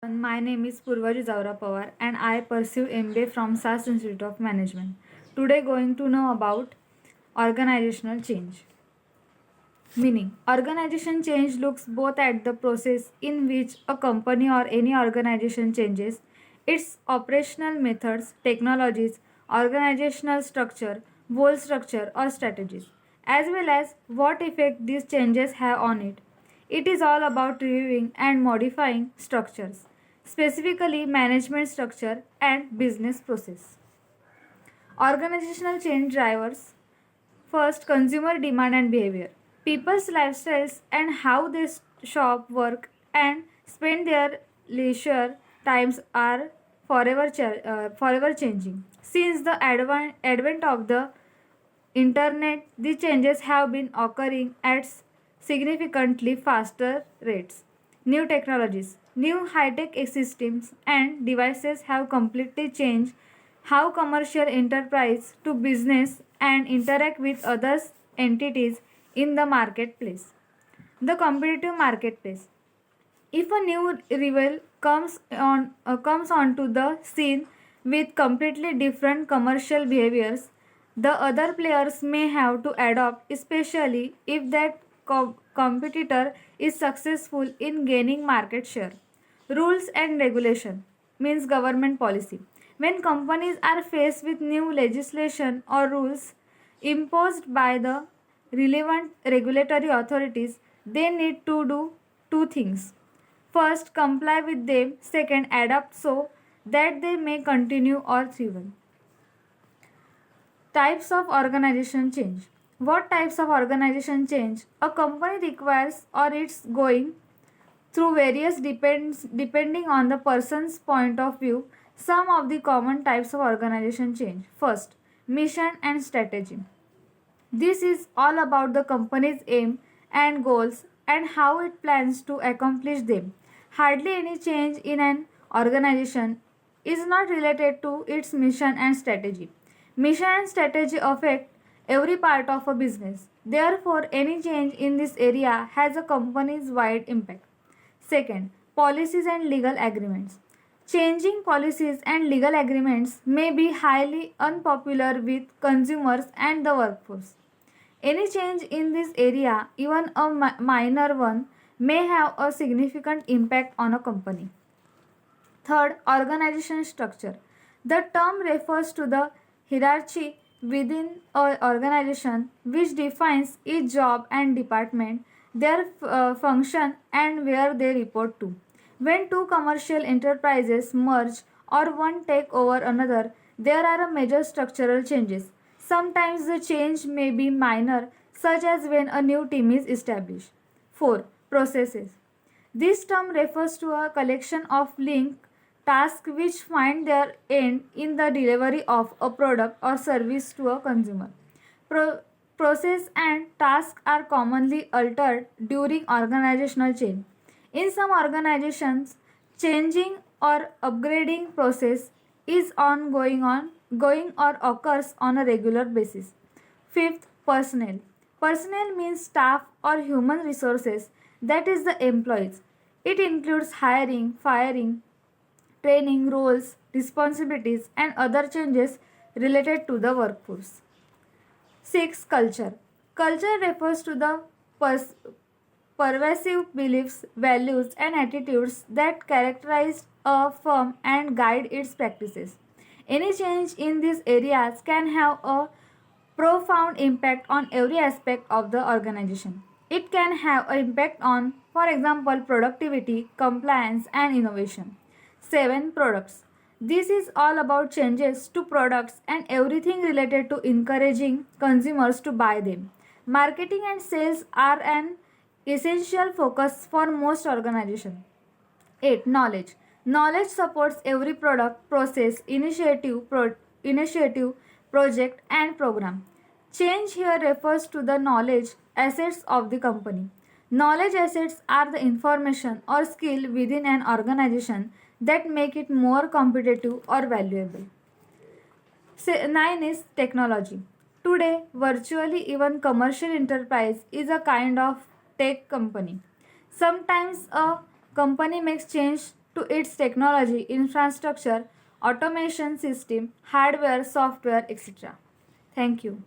My name is Purva Jizawra Pawar and I pursue MBA from SAS Institute of Management. Today going to know about organizational change. Meaning, organization change looks both at the process in which a company or any organization changes its operational methods, technologies, organizational structure, goal structure or strategies, as well as what effect these changes have on it. It is all about reviewing and modifying structures, specifically management structure and business process. Organizational change drivers. First, consumer demand and behavior. People's lifestyles and how they shop, work, and spend their leisure times are forever changing. Since the advent of the internet, the changes have been occurring at significantly faster rates. New technologies, new high-tech systems and devices have completely changed how commercial enterprise to business and interact with other entities in the marketplace. The competitive marketplace. If a new rival comes onto the scene with completely different commercial behaviors, the other players may have to adopt, especially if that competitor is successful in gaining market share. Rules and regulation means government policy. When companies are faced with new legislation or rules imposed by the relevant regulatory authorities, they need to do two things. First, comply with them. Second, adapt so that they may continue or thrive. Types of organization change. What types of organization change? A company requires or it's going through various depending on the person's point of view. Some of the common types of organization change. First, mission and strategy. This is all about the company's aim and goals and how it plans to accomplish them. Hardly any change in an organization is not related to its mission and strategy. Mission and strategy affect every part of a business. Therefore, any change in this area has a company's wide impact. Second, policies and legal agreements. Changing policies and legal agreements may be highly unpopular with consumers and the workforce. Any change in this area, even a minor one, may have a significant impact on a company. Third, organization structure. The term refers to the hierarchy within an organization which defines each job and department, their function, and where they report to. When two commercial enterprises merge or one take over another, there are a major structural changes. Sometimes the change may be minor, such as when a new team is established. 4. Processes. This term refers to a collection of linked tasks which find their end in the delivery of a product or service to a consumer. Process and tasks are commonly altered during organizational change. In some organizations, changing or upgrading process is going or occurs on a regular basis. Fifth, personnel. Personnel means staff or human resources, that is the employees. It includes hiring, firing, training, roles, responsibilities, and other changes related to the workforce. 6. Culture. Culture refers to the pers- pervasive beliefs, values, and attitudes that characterize a firm and guide its practices. Any change in these areas can have a profound impact on every aspect of the organization. It can have an impact on, for example, productivity, compliance, and innovation. 7. Products. This is all about changes to products and everything related to encouraging consumers to buy them. Marketing and sales are an essential focus for most organizations. 8. Knowledge. Knowledge supports every product, process, initiative, project, and program. Change here refers to the knowledge assets of the company. Knowledge assets are the information or skill within an organization that make it more competitive or valuable. 9 is technology. Today, virtually even commercial enterprise is a kind of tech company. Sometimes a company makes change to its technology, infrastructure, automation system, hardware, software, etc. Thank you.